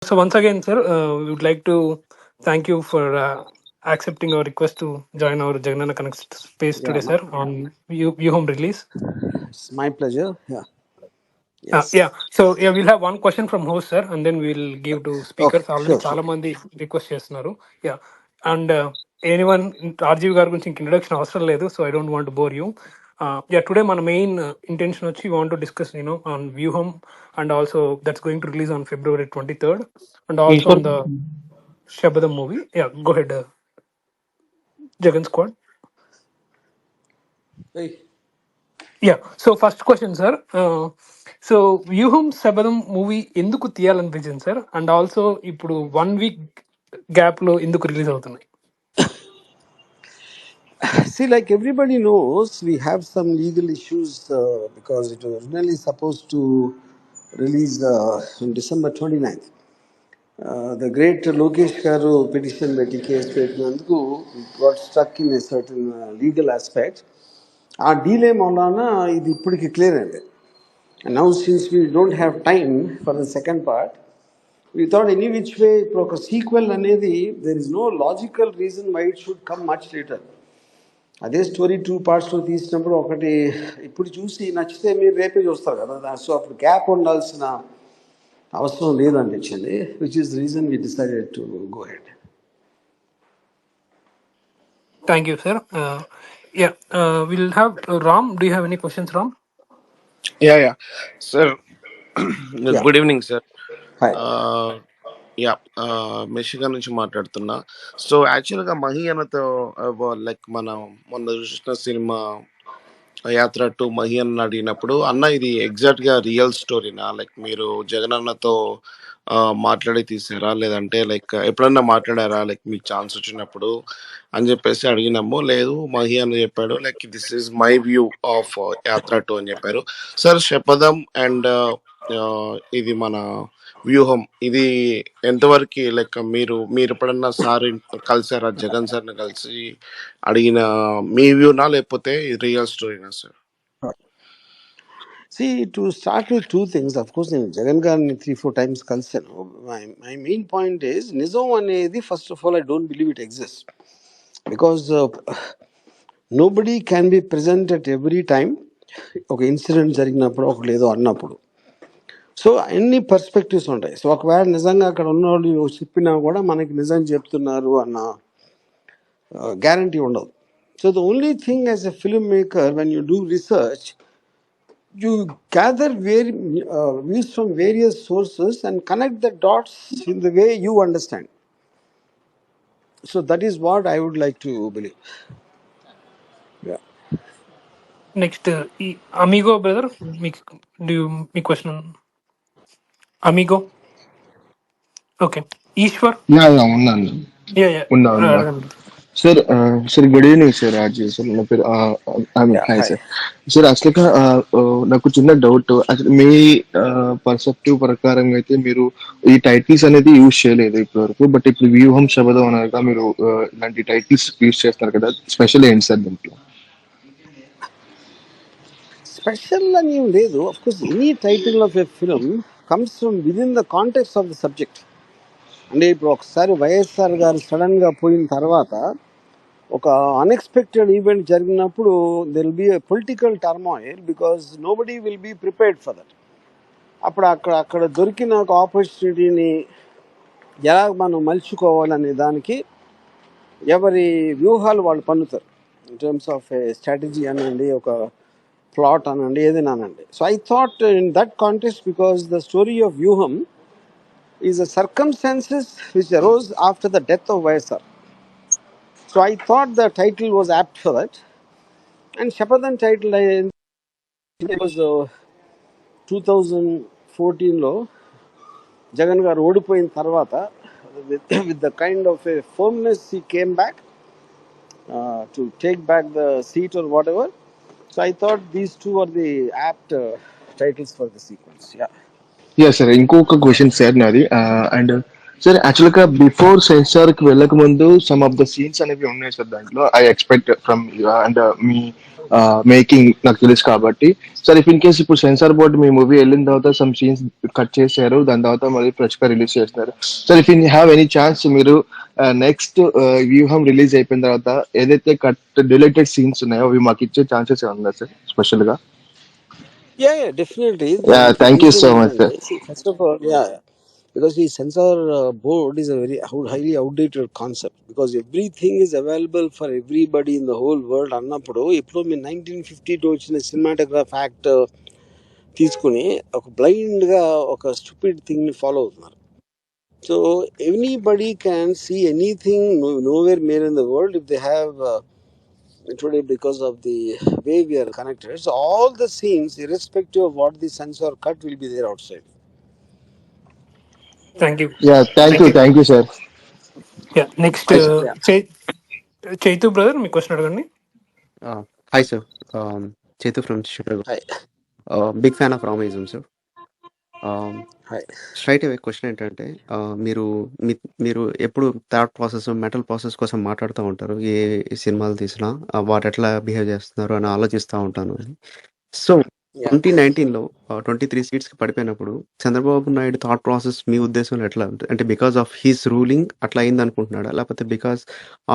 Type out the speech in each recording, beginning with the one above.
So once again, sir, we would like to thank you for accepting our request to join our Jagannath Connect space Yeah, today, sir, on View Home release. it's my pleasure. Yeah. Yeah. Yes. So yeah, we'll have one question from host, sir, and then we'll give to Okay. speakers. Already Sure. Sure. చాలా మంది request చేస్తున్నారు. Yeah. And anyone RGV గారి గురించి ఇంక introduction అవసరం లేదు. So I don't want to bore you. Yeah, today మన main intention వచ్చి we want to discuss, on View Home, and also that's going to release on February 23rd, and also on Eshwar the Shabadam movie. Yeah, go ahead, Jagan Squad. Hey. Yeah. So first question, sir. So వ్యూహం శబదం movie ఎందుకు తీయాలనిపించింది sir, and also ఇప్పుడు 1 week gap లో ఎందుకు release అవుతున్నాయి? See, like everybody knows, we have some legal issues because it was originally supposed to release on December 29th. The great Lokesh Garu petition పెట్టి case పెట్టినందుకు got stuck in a certain legal aspect. ఆ delay మూలాన ఇది ఇప్పటికి clear అయింది. And now since we don't have time for the second part, we thought any which way ఇప్పుడు ఒక sequel అనేది there is no logical reason why it should come much later. అదే story 2 partsలో తీసినప్పుడు ఒకటి ఇప్పుడు చూసి నచ్చితే మీరు రేపే చూస్తారు కదా, సో అప్పుడు గ్యాప్ ఉండాల్సిన అవసరం లేదనిపించింది, which is reason we decided to go head. Thank you sir. Yeah, we'll have Ram. Do you have any questions, Ram? Yeah. Sir, yeah, good evening, sir. Hi. Yeah Michigan నుంచి మాట్లాడుతున్నా. So యాక్చువల్గా మహి అన్నతో like మనం మొన్న చూసిన cinema యాత్ర to Mahi అన్న అడిగినప్పుడు, అన్న ఇది ఎగ్జాక్ట్ గా రియల్ స్టోరీనా, లైక్ మీరు జగన్ అన్నతో మాట్లాడి తీసారా, లేదంటే లైక్ ఎప్పుడన్నా మాట్లాడారా, లైక్ మీకు ఛాన్స్ వచ్చినప్పుడు అని చెప్పేసి అడిగినాము. లేదు, మహి అని చెప్పాడు, like this is my view of యాత్ర టు అని చెప్పారు. సార్, శపథం అండ్ ఇది మన వ్యూహం, ఇది ఎంతవరకు లైక్ మీరు ఎప్పుడన్నా సార్ కలిసారా, జగన్ సార్ని కలిసి అడిగిన మీ వ్యూనా, లేకపోతే రియల్ స్టోరీనా sir? See, to start with two things, of course నేను జగన్ గారిని 3-4 times కలిసాను. మై మెయిన్ పాయింట్ ఈజ్, నిజం అనేది first of all I don't believe it exist, because nobody can be present at every time. ఒక incident జరిగినప్పుడు ఒకటి ఏదో అన్నప్పుడు, సో అన్ని పర్స్పెక్టివ్స్ ఉంటాయి. సో ఒకవేళ నిజంగా అక్కడ ఉన్న వాళ్ళు చెప్పినా కూడా మనకి నిజం చెప్తున్నారు అన్న గ్యారంటీ ఉండదు. So the only thing as a film maker, when you do research, you gather views from various sources and connect the dots in the way you understand. So that is what I would like to believe. Yeah. Next ఈ amigo brother, మీ question amigo. Okay, Eshwar. ఉన్నాను. Yeah yeah, ఉన్నా ఉన్నా అడగండి. Sir. Sir good evening sir. RG sir, నా పేరు Yeah. Hi Hi. Sir. Sir అసలు నాకు చిన్న డౌట్. అసలు మీ పర్సెప్టివ్ ప్రకారంగా అయితే మీరు ఈ టైటిల్స్ అనేది యూజ్ చేయలేదు ఇప్పటి వరకు, బట్ ఇప్పుడు వ్యూహం శబదం అనగా మీరు ఇలాంటి టైటిల్స్ యూజ్ చేస్తారు కదా, స్పెషల్ ఏంటి సార్ దీంట్లో? Special అని ఏం లేదు. Of course, any title of a film comes from within the context of the subject. అంటే ఇప్పుడు ఒకసారి వైఎస్ఆర్ గారు సడన్గా పోయిన తర్వాత ఒక అన్ఎక్స్పెక్టెడ్ ఈవెంట్ జరిగినప్పుడు there will be a political turmoil, because nobody will be prepared for that. అప్పుడు అక్కడ దొరికిన ఒక ఆపర్చునిటీని ఎలా మనం మలుచుకోవాలనే దానికి ఎవరి వ్యూహాలు వాళ్ళు పన్నుతారు, in terms of a strategy అనండి, ఒక ప్లాట్ అనండి, ఏదైనా అనండి. So I thought in that context, because the story of Vyuham is the circumstances which arose after the death of YSR. So I thought the title was apt for that. And Shapatham title was 2014లో జగన్ గారు ఓడిపోయిన తర్వాత, with the kind of a firmness he came back to take back the seat or whatever. So I thought these two are the apt titles for the sequence. Yeah. Yeah sir, ఇంకొక question sir నాది. And sir, actual గా before censor కి వెళ్ళక ముందు some of the scenes అనేవి ఉన్నాయి sir దాంట్లో. I expect from and me making నాకు తెలుసు కాబట్టి. సార్ ఇఫ్ ఇన్ కేస్ ఇప్పుడు సెన్సార్ బోర్డు మీ మూవీ వెళ్ళిన తర్వాత సమ్ సీన్స్ కట్ చేశారు, దాని తర్వాత మళ్ళీ ఫ్రెష్ గా రిలీజ్ చేస్తున్నారు. Sir if in have any chance మీరు నెక్స్ట్ వ్యూహం రిలీజ్ అయిపోయిన తర్వాత ఏదైతే కట్ డిలీటెడ్ సీన్స్ ఉన్నాయో అవి మాకు ఇచ్చే ఛాన్సెస్ ఏమన్నా సార్ స్పెషల్ గా? Definitely. Thank you so much ఏంటంటే sir. First of all, because the censor board is a very highly outdated concept, because everything is available for everybody in the whole world అన్నప్పుడు ఇప్పుడు మీరు 1952 వచ్చిన cinematograph act తీసుకుని ఒక blind గా ఒక stupid thing ని ఫాలో అవుతున్నారు. So anybody can see anything nowhere more in the world if they have today, because of the way we are connected. So all the scenes, irrespective of what the censor cut, will be there outside. Thank you. Thank you sir. Next Yeah. Chaitu brother మీ question అడగండి. Hi, sir. Chetu from Chicago. Hi. Big fan of Ramaism, sir. Hi. Straight away question ఏంటంటే మీరు మీరు ఎప్పుడు thought process mental process కోసం మాట్లాడుతూ ఉంటారు, ఏ సినిమాలు తీసినా వాటి ఎట్లా బిహేవ్ చేస్తున్నారు అని ఆలోచిస్తూ ఉంటాను అని. So Yeah. 2019లో 23 సీట్స్కి పడిపోయినప్పుడు చంద్రబాబు నాయుడు థాట్ ప్రాసెస్ మీ ఉద్దేశంలో ఎట్లా ఉంటుంది? అంటే బికాస్ ఆఫ్ హిస్ రూలింగ్ అట్లా అయింది అనుకుంటున్నాడా, లేకపోతే బికాస్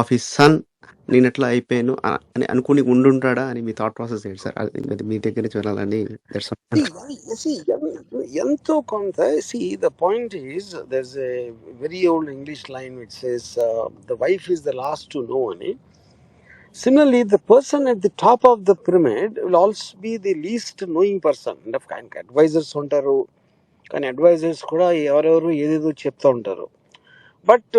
ఆఫ్ హిస్ సన్ నేను ఎట్లా అయిపోయాను అని అనుకుని ఉండుంటాడా అని మీ థాట్ ప్రాసెస్ ఏంటి సార్? అది మీ దగ్గర నుంచి వెళ్ళాలని. ఎంతో కొంత. See, the point is, there's a very old English line which says, the wife is the last to know అని. Similarly, the person at the top of the pyramid will also be the least knowing person. Advisers ఉంటారు, కానీ advisors కూడా ఎవరెవరు ఏదేదో చెప్తూ ఉంటారు. But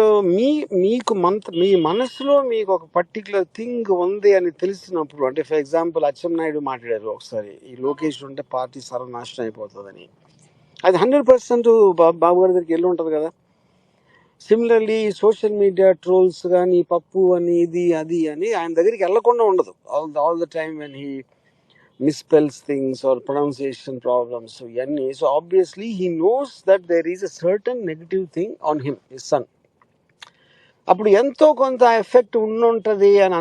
మీ మనసులో మీకు ఒక పర్టికులర్ థింగ్ ఉంది అని తెలిసినప్పుడు, అంటే ఫర్ ఎగ్జాంపుల్ అచ్చెన్నాయుడు మాట్లాడారు ఒకసారి, ఈ లోకేష్ ఉంటే పార్టీ సర్వనాశనం అయిపోతుందని. అది 100% బాబు గారి దగ్గరికి వెళ్ళి ఉంటుంది కదా. సిమిలర్లీ సోషల్ మీడియా ట్రోల్స్ కానీ పప్పు అని ఇది అది అని ఆయన దగ్గరికి వెళ్ళకుండా ఉండదు all the time when he misspells things or pronunciation problems ఇవన్నీ. So obviously he knows that there is a certain negative thing on him, his son. అప్పుడు ఎంతో కొంత ఎఫెక్ట్ ఉండుంటుంది అని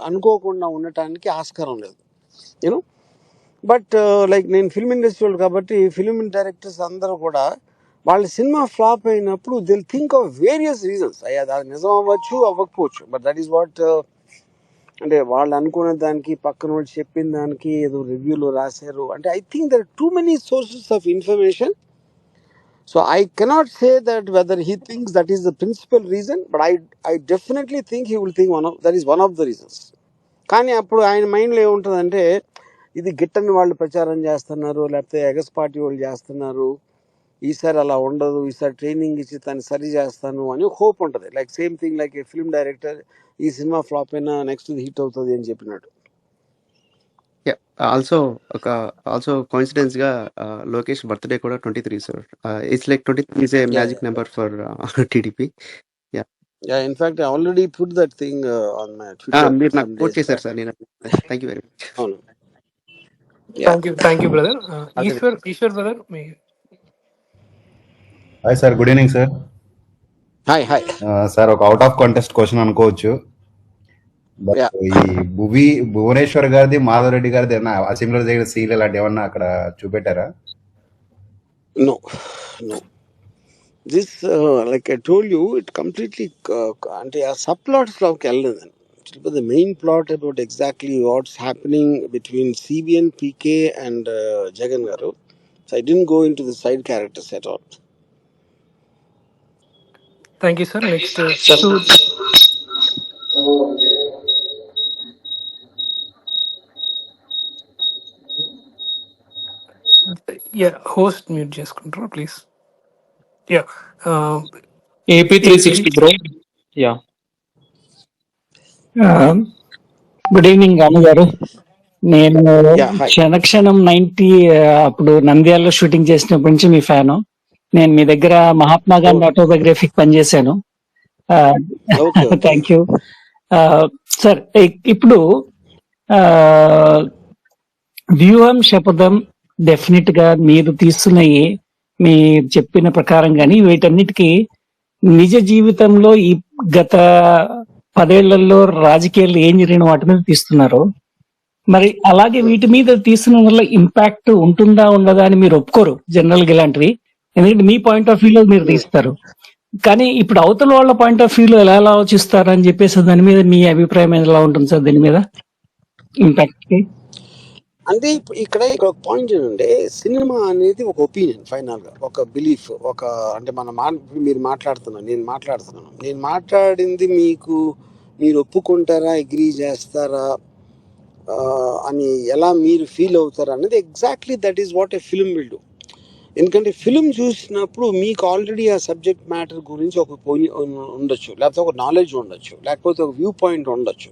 అనుకోకుండా ఉండటానికి ఆస్కారం లేదు, యూనో. బట్ లైక్ నేను ఫిల్మ్ ఇండస్ట్రీ వాళ్ళు కాబట్టి, ఫిల్మ్ డైరెక్టర్స్ అందరూ కూడా వాళ్ళ సినిమా ఫ్లాప్ అయినప్పుడు they'll think of various reasons. అది నిజం అవ్వచ్చు, అవ్వకపోవచ్చు, బట్ దట్ ఈస్ వాట్, అంటే వాళ్ళు అనుకున్న దానికి పక్కన వాళ్ళు చెప్పిన దానికి ఏదో రివ్యూలో రాశారు అంటే. I think there are too many sources of information. So I cannot say that whether he thinks that is the principal reason, but I definitely think he will think that is one of the reasons. కానీ అప్పుడు ఆయన మైండ్లో ఏముంటుందంటే, ఇది గిట్టని వాళ్ళు ప్రచారం చేస్తున్నారు, లేకపోతే ఎగస్ పార్టీ వాళ్ళు చేస్తున్నారు, ఈసారి అలా ఉండదు, ఈసారి ట్రైనింగ్ ఇచ్చి తను సరి చేస్తాను అని హోప్ ఉంటుంది. Like same thing like a film director, ఈ సినిమా ఫ్లాప్ అయినా నెక్స్ట్ హిట్ అవుతుంది అని చెప్పినట్టు. ఆల్సో కోఇన్సిడెన్స్ గా లోకేష్ బర్త్డే కూడా 23 sir. It's like 23 is a magic number for TDP. Yeah, in fact I already put that thing on my Twitter. మీరు నాకు post చేశారు సార్. నేను థ్యాంక్ యూ వెరీ మచ్. అవును. Thank you brother. Eshwar brother మీ. Hi sir, good evening sir. Hi. Sir, ఒక out of contest question అనుకోవచ్చు. But ఈ భువనేశ్వర్ గారిది, మాధవ్ రెడ్డి గారిది ఏమన్నా అసెంబ్లీ దగ్గర సీల్ అలాంటి ఏమన్నా అక్కడ చూపెట్టారా? No. This like I told you, it completely అంటే ఆ సబ్ ప్లాట్స్ లోకి వెళ్ళలేదు. The main plot about exactly what's happening between CBN, PK and Jagan garu. So I didn't go into the side characters at all. Thank you sir. Next host mute చేసుకుంటారా please? AP 360 bro. Yeah. Good evening Ramu garu. నేను hi. క్షణక్షణం 90 అప్పుడు నంద్యాలలో shooting చేసినప్పటి నుంచి మీ fan. నేను మీ దగ్గర మహాత్మా గాంధీ ఆటోబయోగ్రఫీకి పనిచేశాను. Okay. Thank you sir. ఇప్పుడు వ్యూహం శపథం డెఫినెట్ గా మీరు తీస్తున్నాయి, మీరు చెప్పిన ప్రకారం గానీ వీటన్నిటికీ నిజ జీవితంలో ఈ గత 10 ఏళ్లలో రాజకీయాలు ఏం జరిగిన వాటి మీద తీస్తున్నారు. మరి అలాగే వీటి మీద తీసిన వల్ల ఇంపాక్ట్ ఉంటుందా ఉండదా అని మీరు ఒప్పుకోరు జనరల్ గా ఇలాంటివి, ఎందుకంటే మీ పాయింట్ ఆఫ్ వ్యూలో మీరు తీస్తారు. కానీ ఇప్పుడు అవతల వాళ్ళ పాయింట్ ఆఫ్ వ్యూలో ఎలా ఆలోచిస్తారు అని చెప్పేసి దాని మీద మీ అభిప్రాయం ఎలా ఉంటుంది సార్ దీని మీద ఇంపాక్ట్ కి? అంటే ఇక్కడ ఒక పాయింట్ ఏంటంటే, సినిమా అనేది ఒక ఒపీనియన్, ఫైనల్గా ఒక బిలీఫ్, ఒక అంటే మీరు మాట్లాడుతున్నాను, నేను మాట్లాడింది మీరు ఒప్పుకుంటారా, అగ్రీ చేస్తారా అని ఎలా మీరు ఫీల్ అవుతారా అనేది exactly that is what a film will do. ఎందుకంటే ఫిల్మ్ చూసినప్పుడు మీకు ఆల్రెడీ ఆ సబ్జెక్ట్ మ్యాటర్ గురించి ఒక ఉండొచ్చు, లేకపోతే ఒక నాలెడ్జ్ ఉండొచ్చు, లేకపోతే ఒక వ్యూ పాయింట్ ఉండొచ్చు.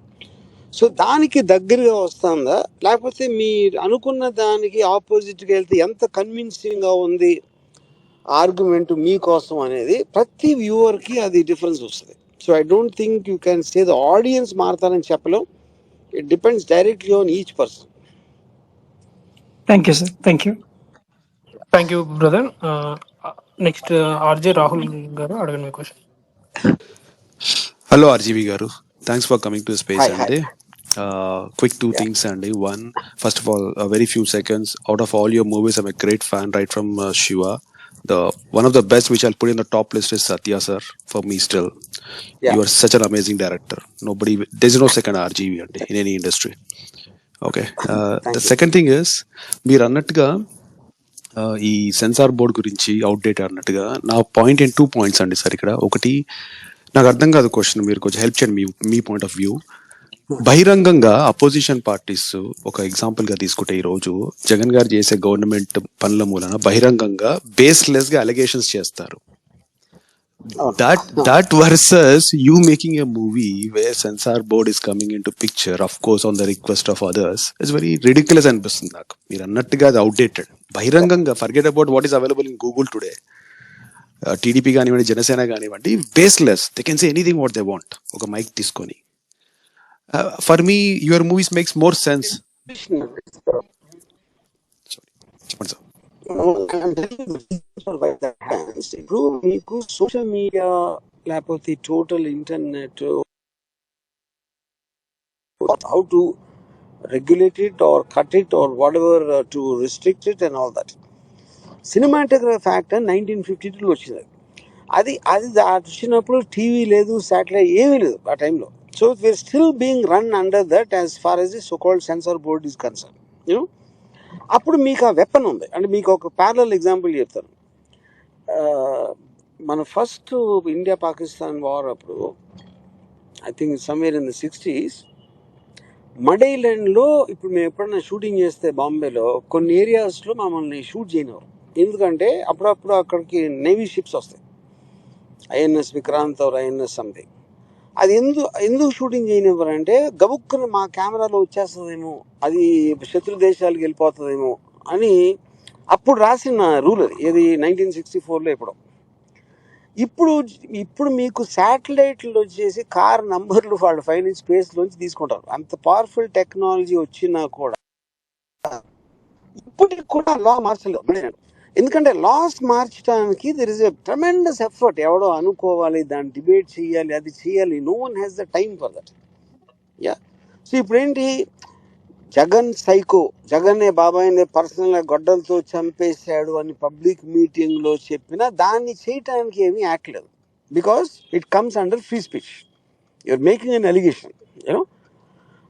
సో దానికి దగ్గరగా వస్తుందా, లేకపోతే మీరు అనుకున్న దానికి ఆపోజిట్గా వెళ్తే ఎంత కన్విన్సింగ్గా ఉంది ఆర్గ్యుమెంట్ మీకోసం అనేది ప్రతి వ్యూవర్కి అది డిఫరెన్స్ వస్తుంది. So I don't think you can say the audience మారుతారని చెప్పలేం. It depends directly on each person. Thank you sir, thank you. Thank you brother. Next RJ Rahul garu అడగండి మీ question. Hello RGV garu, thanks for coming to space hi అండి. Quick two things అండి. One, first of all, a very few seconds, out of all your movies I'm a great fan right from Shiva. One of the best which I'll put in the top list is Satya sir, for me still. You are such an amazing director. There's no second RGV అండి in any industry. Okay. The second thing is, మీరు అన్నట్టుగా ఈ censor board గురించి outdate అన్నట్టుగా నా point 2 points అండి sir. ఇక్కడ ఒకటి నాకు అర్థం కాదు క్వశ్చన్, మీరు కొంచెం హెల్ప్ చేయండి మీ పాయింట్ ఆఫ్ వ్యూ. బహిరంగంగా అపోజిషన్ పార్టీస్ ఒక ఎగ్జాంపుల్ గా తీసుకుంటే, ఈ రోజు జగన్ గారు చేసే గవర్నమెంట్ పనుల మూలన బహిరంగంగా బేస్లెస్ గా అలిగేషన్స్ చేస్తారు. That versus you making a movie where censor board is coming into picture, of course on the request of others, is very ridiculous అనిపిస్తుంది నాకు. మీరు అన్నట్టుగా అది అవుట్డేటెడ్. బహిరంగంగా forget about what is available in Google today. TDP కానివ్వండి, జనసేన కానివ్వండి, baseless, they can say anything what they want ఒక mic తీసుకొని. For me, your movies makes more sense. ఇప్పుడు మీకు సోషల్ మీడియా లేకపోతే total internet, how to regulate it or cut it or what ever to restrict it and all that. Cinematography act 1952 వచ్చింది. అది వచ్చినప్పుడు TV లేదు, satellite ఏమీ లేదు ఆ టైంలో. So we are still being run under that as far as the so called censor board is concern. You know, అప్పుడు మీకు ఆ వెపన్ ఉంది. అంటే మీకు ఒక ప్యారలల్ ఎగ్జాంపుల్ చెప్తాను. మన ఫస్ట్ ఇండియా పాకిస్తాన్ వార్ అప్పుడు, I think somewhere in the 60s, మడైలాండ్లో ఇప్పుడు మేము ఎప్పుడైనా షూటింగ్ చేస్తే బాంబేలో కొన్ని ఏరియాస్లో మమ్మల్ని షూట్ చేయనివారు. ఎందుకంటే అప్పుడప్పుడు అక్కడికి నేవీ షిప్స్ వస్తాయి, INS Vikrant or INS something. అది ఎందుకు షూటింగ్ చేయనివ్వరంటే, గబుక్కున మా కెమెరాలో వచ్చేస్తుందేమో, అది శత్రు దేశాలకు వెళ్ళిపోతుందేమో అని అప్పుడు రాసిన రూల్ అది. ఏది 1964లో ఎప్పుడో. ఇప్పుడు మీకు శాటిలైట్లు వచ్చేసి కార్ నంబర్లు వాళ్ళ ఫైన్ స్పేస్లోంచి తీసుకుంటారు. అంత పవర్ఫుల్ టెక్నాలజీ వచ్చినా కూడా ఇప్పటికి కూడా లా మార్చలేదు. ఎందుకంటే లాస్ మార్చడానికి there is a tremendous effort. ఎవడో అనుకోవాలి, దాన్ని డిబేట్ చేయాలి, అది చేయాలి. No one has the time for that. Yeah. So ఇప్పుడేంటి, జగన్ సైకో, జగన్నే బాబాయ్నే పర్సనల్గా గొడ్డలతో చంపేశాడు అని పబ్లిక్ మీటింగ్లో చెప్పినా దాన్ని చేయటానికి ఏమీ యాక్ట్ లేదు. Because it comes under free speech. You are making an allegation, you know.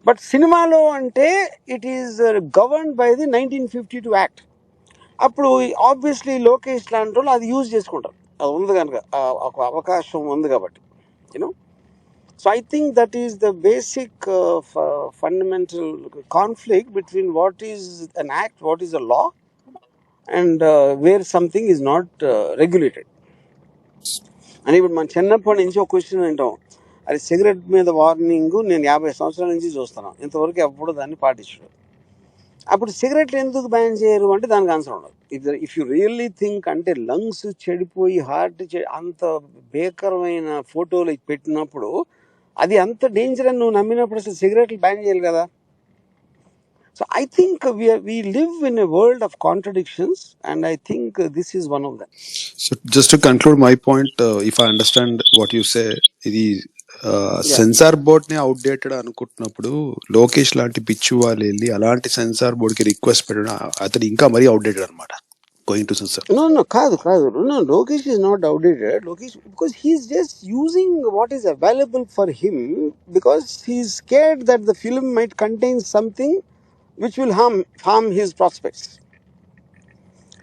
But సినిమాలో అంటే it is governed by the 1952 act. అప్పుడు ఆబ్వియస్లీ లోకేష్ లాంటి వాళ్ళు అది యూజ్ చేసుకుంటారు. అది ఉంది కనుక, ఒక అవకాశం ఉంది కాబట్టి, you know. So I think that is the basic fundamental conflict between what is an act, what is a law, and where something is not regulated. అని ఇప్పుడు మన చిన్నప్పటి నుంచి ఒక క్వశ్చన్ వింటాం, అది సిగరెట్ మీద వార్నింగ్ నేను 50 సంవత్సరాల నుంచి చూస్తున్నాను, ఇంతవరకు ఎప్పుడు దాన్ని పాటించడు. అప్పుడు సిగరెట్లు ఎందుకు బ్యాన్ చేయరు అంటే దానికి ఆన్సర్ ఉండదు. ఇఫ్ యూ రియల్లీ థింక్, అంటే లంగ్స్ చెడిపోయి హార్ట్ అంత భీకరమైన ఫోటోలు పెట్టినప్పుడు అది అంత డేంజర్ అని నువ్వు నమ్మినప్పుడు అసలు సిగరెట్లు బ్యాన్ చేయాలి కదా. So I think we live in a world of contradictions, and I think this is one of them. So just to conclude my point, if I understand what you say, ఇది Yeah. Censor board ని outdated అనుకుంటున్నప్పుడు లోకేష్ లాంటి పిచ్చి వాళ్ళు వెళ్ళి అలాంటి censor board కి request పెట్టడం అతను ఇంకా మరీ అవుట్డేటెడ్ అనమాట. Going to censor. No, కాదు. No, Lokesh is not outdated. Lokesh, because he's just using what is available for him because he's scared that the film might contain something which will harm his prospects.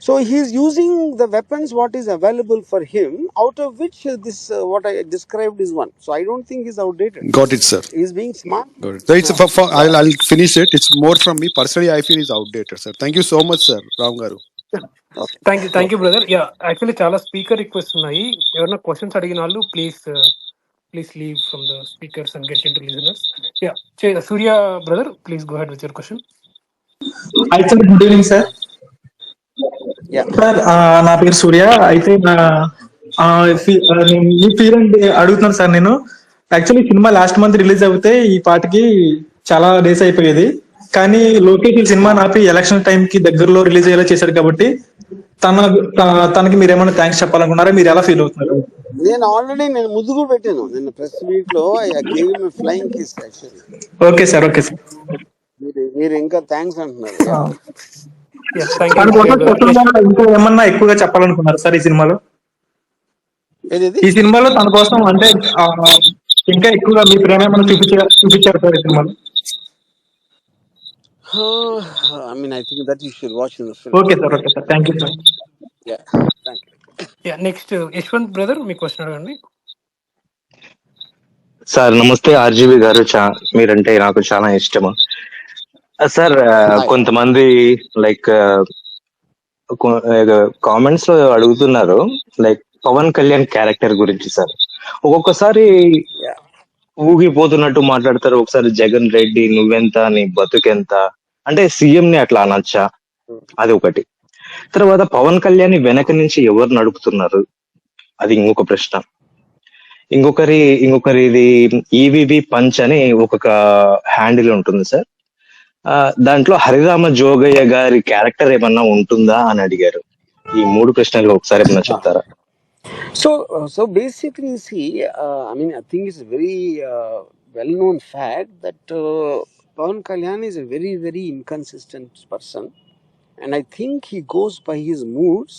So he's using the weapons what is available for him, out of which this what I described is one. So I don't think he's outdated. Got it, sir. He's being smart. Got it. So it's I'll finish it. It's more from me personally. I feel it's outdated, sir. Thank you so much, sir. Ram garu. Okay. Thank you brother. Yeah actually చాలా speaker request ఉన్నాయి. ఎవరైనా questions అడిగిన వాళ్ళు please leave from the speakers and get in to listeners. Yeah Surya brother, please go head with your question. Hi sir, good evening sir. Yeah. Sir నా పేరు సూర్య. అయితే ఈ feel అడుగుతున్నాను సార్. నేను actually cinema last month release అవుతే ఈ పాటికి చాలా డేస్ అయిపోయేది. కానీ లోకేష్ ఈ సినిమా ఆపి ఎలక్షన్ టైం కి దగ్గరలో రిలీజ్ అయ్యేలా చేశాడు కాబట్టి తనకి మీరు ఏమైనా థ్యాంక్స్ చెప్పాలనుకున్నారా? మీరు ఎలా ఫీల్ అవుతున్నారు? నేను ఆల్రెడీ ముద్దు కూడా పెట్టాను నిన్న ప్రెస్ మీట్ లో. I gave him a flying kiss actually. Okay sir, okay sir. మీరు ఇంకా థ్యాంక్స్ అంటున్నారు. ఇంకా ఏమన్నా ఎక్కువగా చెప్పాలనుకున్నారు సార్ ఈ సినిమాలో? ఈ సినిమాలో తన కోసం అంటే ఇంకా ఎక్కువగా మీ ప్రేమ ఏమైనా చూపించారు సార్ ఈ సినిమాలో? I mean, I think that you should watch in the film. Okay, sir. Okay, sir. Thank you, sir. Yeah, thank you. Yeah, next Yashwant brother, మీ క్వశ్చన్ అడగండి. సార్ నమస్తే. ఆర్జీవి గారు, మీరంటే నాకు చాలా ఇష్టము సార్. కొంతమంది లైక్ కామెంట్స్ లో అడుగుతున్నారు లైక్ పవన్ కళ్యాణ్ క్యారెక్టర్ గురించి సార్. ఒక్కొక్కసారి ఊగిపోతున్నట్టు మాట్లాడతారు, ఒకసారి జగన్ రెడ్డి నువ్వెంత నీ బతుకెంత అంటే సీఎం ని అట్లా అనొచ్చా? అది ఒకటి. తర్వాత పవన్ కళ్యాణ్ వెనక నుంచి ఎవరు నడుపుతున్నారు? అది ఇంకొక ప్రశ్న. ఇంకొకరిది ఈవివి పంచ్ అని ఒక హ్యాండిల్ ఉంటుంది సార్. దాంట్లో హరిరామ జోగయ్య గారి క్యారెక్టర్ ఏమన్నా ఉంటుందా అని అడిగారు. ఈ మూడు ప్రశ్నలు ఒకసారి ఏమన్నా చెప్తారా? So basically, see, I mean, I think it's a very well-known fact that Pawan Kalyan is a very, very inconsistent person, and I think he goes by his moods,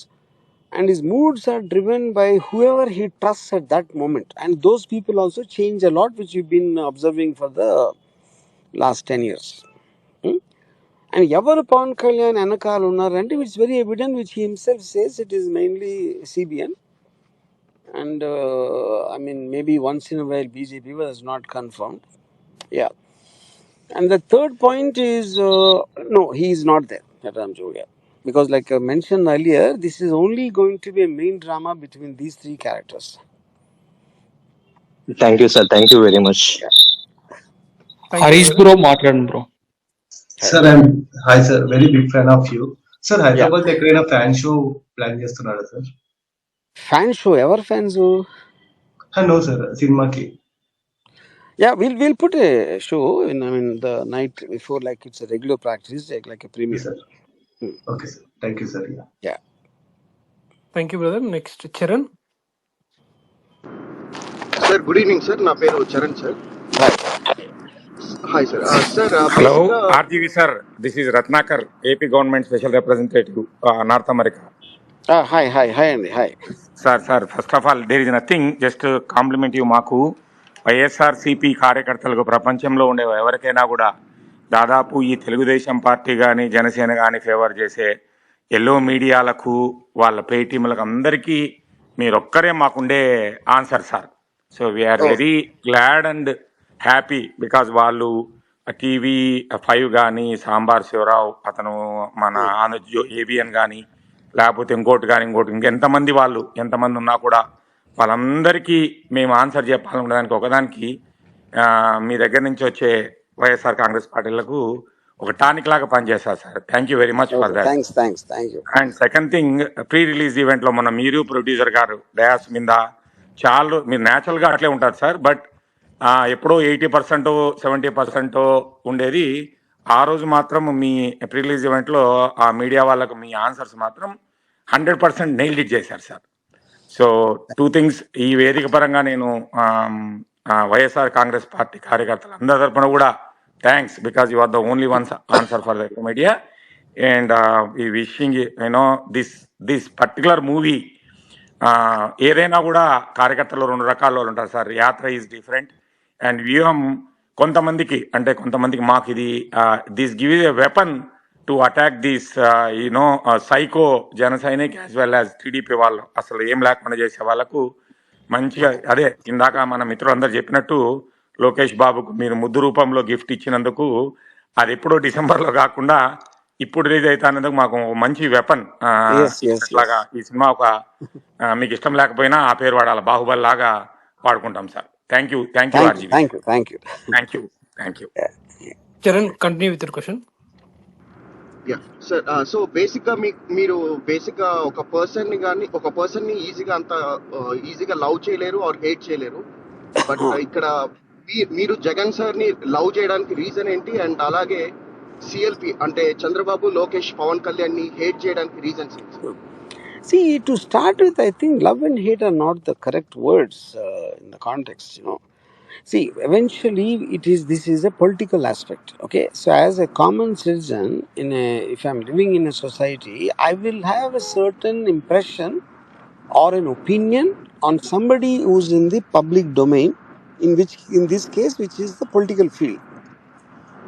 and his moods are driven by whoever he trusts at that moment, and those people also change a lot, which you've been observing for the last 10 years. And ఎవరు పవన్ కళ్యాణ్ వెనకాల ఉన్నారంటే it's very evident, which he himself says it is mainly CBN. And I mean, maybe once in a while BJP was not confirmed. Yeah. And the third point is, no, he is not there, Ram Jogia. Because like I mentioned earlier, this is only going to be a main drama between these three characters. Thank you, sir. Thank you very much. Yeah. Harish bro, మాట్లాడండి bro. Sir, hi sir, very big fan of you. Sir, Hyderabad ఎక్కడైనా fan show plan చేస్తున్నారా sir? Fan show? ఎవరు fans? No sir, సినిమాకి. Yeah, we'll put a show in, I mean, the night before, like it's a regular practice, like a premiere. Yes, sir. Okay, sir. Thank you, sir. Yeah. Thank you, brother. Next, Charan. Sir, good evening, sir. నా పేరు Charan sir. Hi, sir. Sir, hello, RGV sir. This is Ratnakar, AP Government Special Representative, North America. Hi, Andy. Hi. Sir, first of all, there is nothing, just to compliment you, మాకు వైఎస్ఆర్సీపీ కార్యకర్తలకు ప్రపంచంలో ఉండే ఎవరికైనా కూడా దాదాపు ఈ తెలుగుదేశం పార్టీ కానీ జనసేన కానీ ఫేవర్ చేసే ఎల్లో మీడియాలకు వాళ్ళ పేటీఎంలకు అందరికీ మీరొక్కరే మాకుండే answer sir. So we are very glad and happy because వాళ్ళు టీవీ 5 కానీ సాంబార్ శివరావు అతను మన ఏబిఎన్ కానీ లేకపోతే ఇంకోటి ఇంకెంతమంది వాళ్ళు ఎంతమంది ఉన్నా కూడా వాళ్ళందరికీ మేము ఆన్సర్ చెప్పాలనుకునేదానికి ఒకదానికి మీ దగ్గర నుంచి వచ్చే వైఎస్ఆర్ కాంగ్రెస్ పార్టీలకు ఒక టానిక్ లాగా పనిచేస్తారు sir. Thank you very much for that. And second thing, pre release event లో మన మీరు ప్రొడ్యూసర్ గారు డయాస్ మీద చాలా మీరు న్యాచురల్ గా అట్లే ఉంటారు సార్. బట్ ఎప్పుడో 80% 70% ఉండేది. ఆ రోజు మాత్రం మీ ప్రీ రిలీజ్ ఈవెంట్ లో ఆ మీడియా వాళ్ళకు మీ ఆన్సర్స్ మాత్రం 100% నెయిల్డ్ ఇట్ చేశారు సార్. సో 2 things ఈ వేదిక పరంగా నేను వైఎస్ఆర్ కాంగ్రెస్ పార్టీ కార్యకర్తలు అందరి తరపున కూడా thanks, because you are the only ones answer for the media. And ఈ విషింగ్ దిస్ పర్టికులర్ మూవీ, ఏదైనా కూడా కార్యకర్తలు రెండు రకాల వాళ్ళు ఉంటారు సార్. యాత్ర ఈజ్ డిఫరెంట్ అండ్ వ్యూహం కొంతమందికి మాకు ఇది this give a weapon to attack this psycho Jana Sainik as well as TDP వాళ్ళు, అసలు ఏం లేకుండా చేసే వాళ్ళకు మంచిగా అదే ఇందాక మన మిత్రులందరూ చెప్పినట్టు లోకేష్ బాబుకు మీరు ముద్దు రూపంలో గిఫ్ట్ ఇచ్చినందుకు అది ఎప్పుడో డిసెంబర్లో కాకుండా ఇప్పుడు రిలీజ్ అవుతానందుకు మాకు మంచి వెపన్ ఇచ్చినట్లాగా ఈ సినిమా ఒక మీకు ఇష్టం లేకపోయినా ఆ పేరు వాడాలి, బాహుబలి లాగా వాడుకుంటాం sir. Thank you RGV. Thank you. Charan, continue with your question. Yeah sir, so basic గా మీరు బేసిక్ గా ఒక పర్సన్ ని ఈజీగా లవ్ చేయలేరు ఆర్ హేట్ చేయలేరు. బట్ ఇక్కడ మీరు జగన్ సార్ ని లవ్ చేయడానికి రీజన్ ఏంటి, అండ్ అలాగే సిఎల్పి అంటే చంద్రబాబు, లోకేష్, పవన్ కళ్యాణ్ ని హేట్ చేయడానికి రీజన్స్ ఏంటి? See, to start with, I think love and hate are not the correct words in the context, See, eventually this is a political aspect, okay? So as a common citizen, if I'm living in a society, I will have a certain impression or an opinion on somebody who's in the public domain, in this case, which is the political field.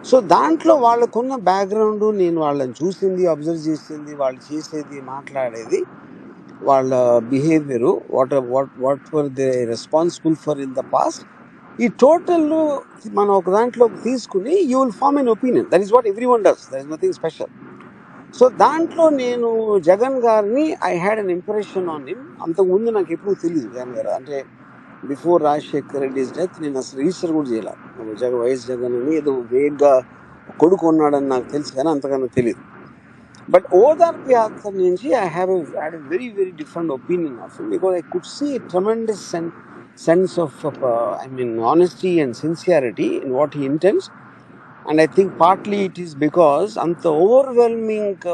So దాంట్లో వాళ్ళకున్న background, నేను వాళ్ళని చూసింది, observe చేసింది, వాళ్ళు చేసేది, మాట్లాడేది, వాళ్ళ behaviour, what were they responsible for in the past, ఈ టోటల్ మనం ఒక దాంట్లోకి తీసుకుని you will form an opinion. That is what everyone does, that is nothing special. So దాంట్లో నేను జగన్ గారిని I had an impression on him. అంతకుముందు నాకు ఎప్పుడూ తెలియదు జగన్ గారు అంటే. బిఫోర్ రాజశేఖర్ రెడ్డిస్ డెత్ నేను అసలు రిజిస్టర్ కూడా చేయాలి. వైఎస్ జగన్ అని ఏదో వేగ్గా కొడుకు ఉన్నాడని నాకు తెలుసు, కానీ అంతకన్నా తెలియదు. బట్ ఓదార్పు యాత్ర నుంచి I had a very very different opinion of him, because I could see tremendous sense of honesty and sincerity in what he intends. And I think partly it is because అంత overwhelming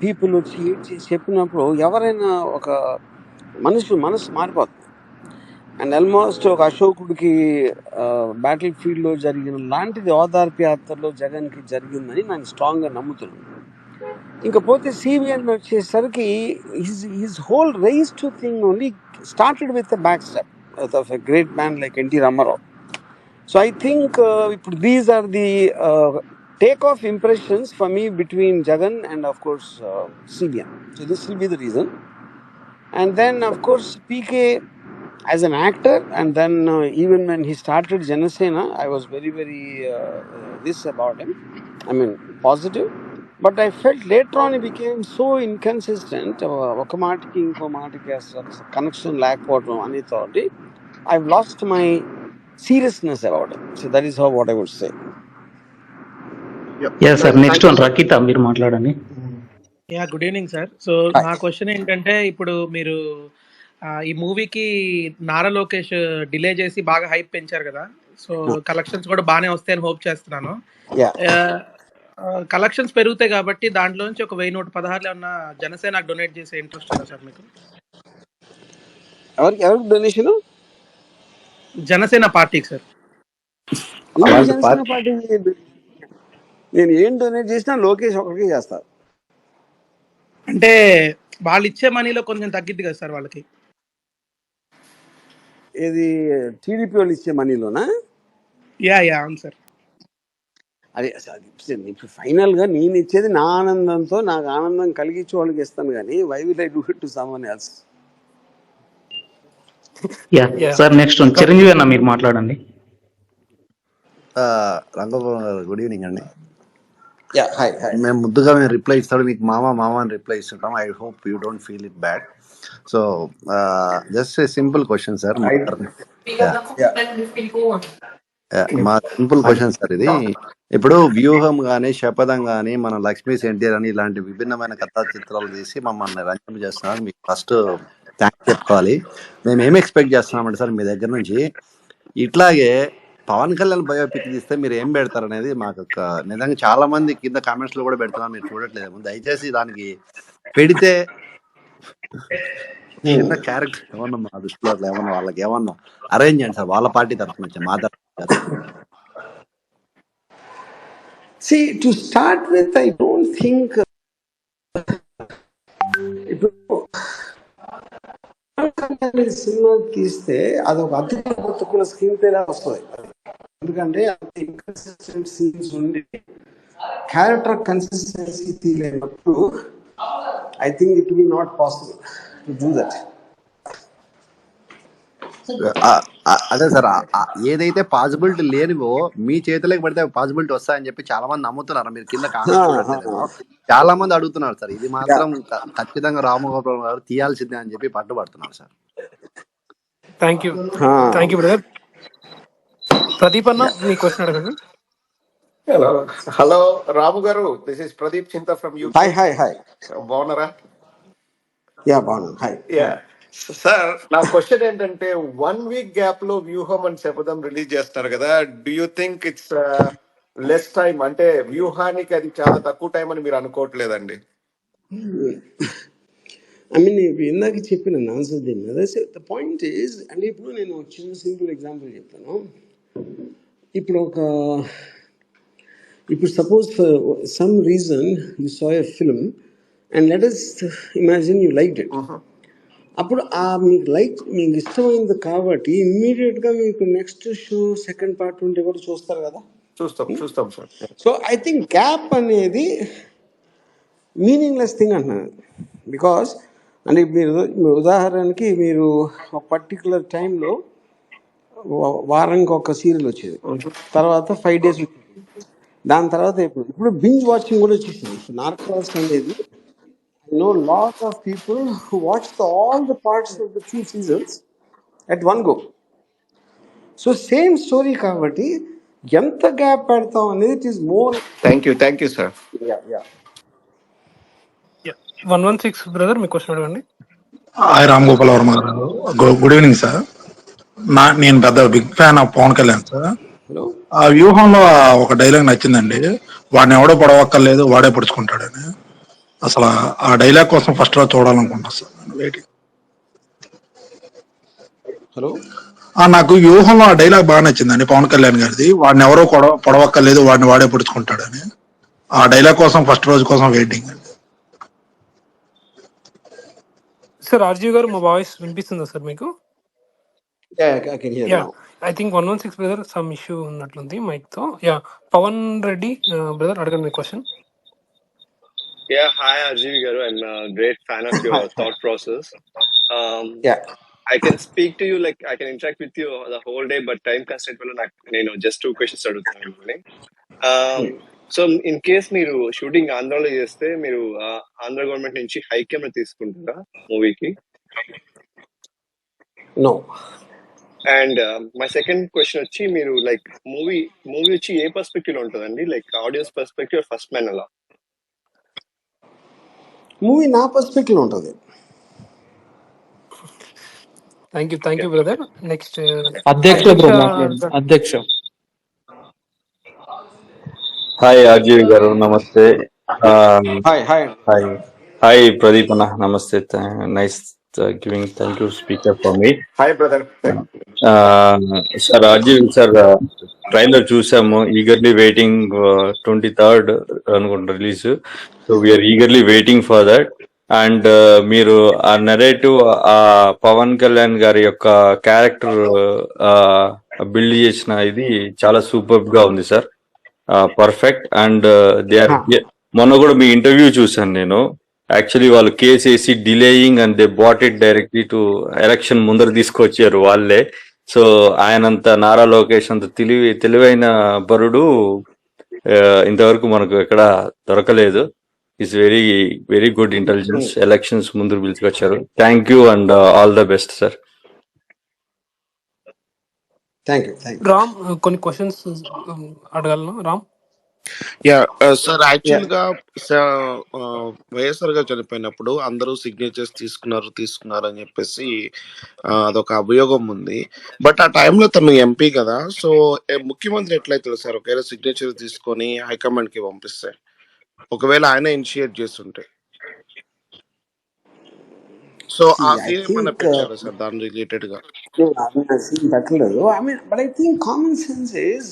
people వచ్చి చెప్పినప్పుడు ఎవరైనా ఒక మనసు మారిపోతుంది. And almost ఒక అశోకుడికి battle ఫీల్డ్లో జరిగిన లాంటిది ఓదార్పు యాత్రలో జగన్కి జరిగిందని నేను స్ట్రాంగ్గా నమ్ముతున్నాను. ఇంకపోతే సిబిఎన్ వచ్చేసరికి his whole rise to thing only started with a backstep of a great man like N.T. Ramarao. So I think these are the take-off impressions for me between Jagan and of course CBN. So this will be the reason. And then of course PK as an actor, and then even when he started Janasena, I was very very this about him. Positive. But I felt later on he became so inconsistent. ఒక మాటకి ఇంకో మాటకి అసలు connection లేకపోవడం అనేది I've lost my seriousness about it. So that is what I would say. Sir, next one Rakita, మీరు మాట్లాడండి. Good evening sir. So నా క్వశ్చన్ ఏంటంటే, ఇప్పుడు మీరు ఈ మూవీకి నారా లోకేష్ డిలే చేసి బాగా హైప్ పెంచారు కదా, సో కలెక్షన్స్ కూడా బాగానే వస్తాయని హోప్ చేస్తున్నాను. కలెక్షన్స్ పెరుగుతాయి కాబట్టి దాంట్లోంచి ఒక 1116 ఏమన్నా జనసేనకు డొనేట్ చేసే ఇంట్రెస్ట్ ఉందా సార్ మీకు? ఎవరికి డొనేషన్? జనసేన పార్టీకి సార్. జనసేన పార్టీ నేను ఏం డొనేట్ చేసినా లోకేష్ ఒకరికి చేస్తారు. అంటే వాళ్ళు ఇచ్చే మనీలో కొంచెం తగ్గిద్ది కదా సార్ వాళ్ళకి? ఏది టీడీపీ వాళ్ళు ఇచ్చే మనీలోనా? అవును సార్. అదే ఇప్పుడు ఫైనల్గా నేను ఇచ్చేది నా ఆనందంతో, నాకు ఆనందం కలిగించే వాళ్ళకి ఇస్తాను, కానీ why will I do it to someone else? Sir next Chiranjeevi అన్న, మీరు మాట్లాడండి. రంగబాబు గారు గుడ్ ఈవినింగ్ అండి. హాయ్. మేము ముద్దుగా రిప్లై ఇస్తాడు, మీకు మామ అని రిప్లై ఇస్తుంటాం. I hope you don't feel it bad. So just a simple question sir. మా సింపుల్ క్వశ్చన్ సార్ ఇది. ఇప్పుడు వ్యూహం కానీ, శపథం కానీ, మన లక్ష్మీ ఎన్టీఆర్ అని ఇలాంటి విభిన్నమైన కథా చిత్రాలు తీసి మమ్మల్ని రంజన చేస్తున్నారు. మీకు ఫస్ట్ థ్యాంక్స్ చెప్పుకోవాలి. మేము ఏం ఎక్స్పెక్ట్ చేస్తున్నామంటే సార్ మీ దగ్గర నుంచి, ఇట్లాగే పవన్ కళ్యాణ్ బయోపిక్ తీస్తే మీరు ఏం పెడతారు అనేది మాకు నిజంగా చాలా మంది కింద కామెంట్స్ లో కూడా పెడుతున్నారు, మీరు చూడట్లేదు. దయచేసి దానికి పెడితే చిన్న క్యారెక్టర్ ఏమన్నా మా దృష్టిలో అట్లా ఏమన్నా వాళ్ళకి ఏమన్నా అరేంజ్ చేయండి సార్, వాళ్ళ పార్టీ తరఫున వచ్చి మా తరఫున కాదు. See, to start with, I don't think ఇప్పుడు సినిమా తీస్తే అది ఒక అతికుల స్క్రీన్ ప్లే లాగా వస్తుంది. ఎందుకంటే అంత ఇన్కన్సిస్టెంట్ సీన్స్ ఉండి క్యారెక్టర్ కన్సిస్టెన్సీ తీయలేనప్పుడు I think it will not possible to do that. అదే సార్, ఏదైతే పాసిబిలిటీ లేనివో మీ చేతిలోకి పడితే పాసిబిలిటీ వస్తాయని చెప్పి చాలా మంది నమ్ముతున్నారు. మీరు కింద కామెంట్స్ పెడితేనేమో చాలా మంది అడుగుతున్నారు సార్, ఇది మాత్రం ఖచ్చితంగా రామగోపాల్ గారు తీయాల్సిందే అని చెప్పి పట్టుబడుతున్నారు sir. Thank you brother. Pradeep అన్న మీ క్వశ్చన్ అడగండి. హలో రాము గారు, దిస్ ఇస్ ప్రదీప్ చింత ఫ్రమ్ యూకే. హాయ్ బాగున్నారా? బాగున్నాను. హాయ్. సార్, నా క్వశ్చన్ ఏంటంటే 1 week గ్యాప్ లో వ్యూహం అండ్ శపథం రిలీజ్ చేస్తారు కదా, do you think it's less time? అంటే వ్యూహానికి అది చాలా తక్కువ టైం అని మీరు అనుకోవట్లేదండి? ఐ మీన్ ఇందాక చెప్పిన ఆన్సర్ దీన్ని. అదే ద పాయింట్ ఈజ్, అంటే ఇప్పుడు నేను చిన్న సింపుల్ ఎగ్జాంపుల్ చెప్తాను. ఇప్పుడు suppose for some reason you saw a film and let us imagine you liked it. అప్పుడు మీకు ఇష్టమైంది కాబట్టి ఇమ్మీడియట్గా మీకు నెక్స్ట్ షో సెకండ్ పార్ట్ ఉంటే కూడా చూస్తారు కదా. చూస్తాం sir. So I think gap అనేది మీనింగ్లెస్ థింగ్ అంటున్నాను. బికాస్ అంటే మీరు ఉదాహరణకి మీరు ఒక పర్టికులర్ టైంలో వారానికి ఒక సీరియల్ వచ్చేది, తర్వాత 5 days వచ్చేది, దాని తర్వాత ఇప్పుడు బింజ్ వాచింగ్ కూడా వచ్చేసింది. నార్కోస్ అనేది I know lot of people who watched all the parts of the 2 seasons at one go. So same story కాబట్టి ఎంత గ్యాప్ పెడతాం అనేది it is more. Thank you sir. 116 brother మీ క్వశ్చన్ అడగండి. Hi Ram Gopal Varma గారు, గుడ్ ఈవినింగ్ సార్. నేను పెద్ద big fan of Pawan Kalyan sir. ఆ వ్యూహంలో ఒక డైలాగ్ నచ్చిందండి, వాడిని ఎవడో పొడవక్కర్లేదు వాడే పొడుచుకుంటాడని. అసలు ఆ డైలాగ్ కోసం ఫస్ట్ రోజు చూడాలనుకుంటా సార్, వెయిటింగ్. నాకు వ్యూహంలో ఆ డైలాగ్ బాగా నచ్చిందండి పవన్ కళ్యాణ్ గారిది, వాడిని ఎవరో పొడవక్కర్లేదు వాడిని వాడే పొడుచుకుంటాడని. ఆ డైలాగ్ కోసం ఫస్ట్ రోజు కోసం వెయిటింగ్ అండి. సార్ రాజీవ్ గారు, మా వాయిస్ వినిపిస్తుందా సార్ మీకు? I think 116 brother some issue ఉన్నట్లుంది మైక్ తో. పవన్ రెడ్డి బ్రదర్ అడగండి మీ question. Hi RGV garu, I'm a great fan of your thought process. I can speak to you, like I can interact with you the whole day, but time constraint valla nenu just 2 questions adugutunanu. So in case మీరు shooting ఆంధ్రాలో చేస్తే మీరు Andhra government నుంచి high camera తీసుకుంటారా మూవీకి? No. And my second question వచ్చి, మీరు like movie వచ్చి ఏ పర్స్పెక్టివ్ లో ఉంటుందండి? Like audience perspective, first man అలా? మూవీ నా పర్స్పెక్టివ్ ఉంటుంది. Thank you brother. నెక్స్ట్ అధ్యక్ష. హాయ్ ఆర్జీవి గారు, నమస్తే. హాయ్ ప్రదీప్ అన్న, నమస్తే. Nice giving, thank you speaker for me. Hi brother. Sir RGV sir, trailer చూసాము, ఈగర్లీ వెయిటింగ్ 23rd అనుకుంటా release. So we are eagerly waiting for that. And మీరు ఆ narrative, ఆ పవన్ కళ్యాణ్ గారి యొక్క క్యారెక్టర్ బిల్డ్ చేసిన ఇది చాలా సూపర్ గా ఉంది sir, perfect. And they are, మొన్న కూడా మీ ఇంటర్వ్యూ చూసాను నేను. యాక్చువల్లీ వాళ్ళు కేసు వేసి delaying and they bought it directly to election ముందర తీసుకొచ్చారు వాళ్ళే. సో ఆయనంత నారా లోకేష్ అంత తెలివైన బరుడు ఇంతవరకు మనకు ఎక్కడ దొరకలేదు. Is very very good intelligence. Elections ముందు పిలుచుకొచ్చారు. Thank you and all the best sir. Ram కొన్ని క్వశ్చన్స్ అడగలను రామ్. సార్, యాక్చువల్ గా వైఎస్ఆర్ గారు చనిపోయినప్పుడు అందరూ సిగ్నేచర్స్ తీసుకున్నారు అని చెప్పేసి అదొక అభియోగం ఉంది. బట్ ఆ టైంలో తను ఎంపీ కదా, సో ముఖ్యమంత్రి ఎట్లయితే సార్ ఒకవేళ సిగ్నేచర్ తీసుకొని హైకమాండ్ కి పంపిస్తే, ఒకవేళ ఆయన ఇనిషియేట్ చేస్తుంటే? సో ఆ ఐ సీన్ ఏమన్నా థింక్ పెట్టారా సార్ దాని రిలేటెడ్ గా? సీన్ పెట్టలేదు. But I think common sense is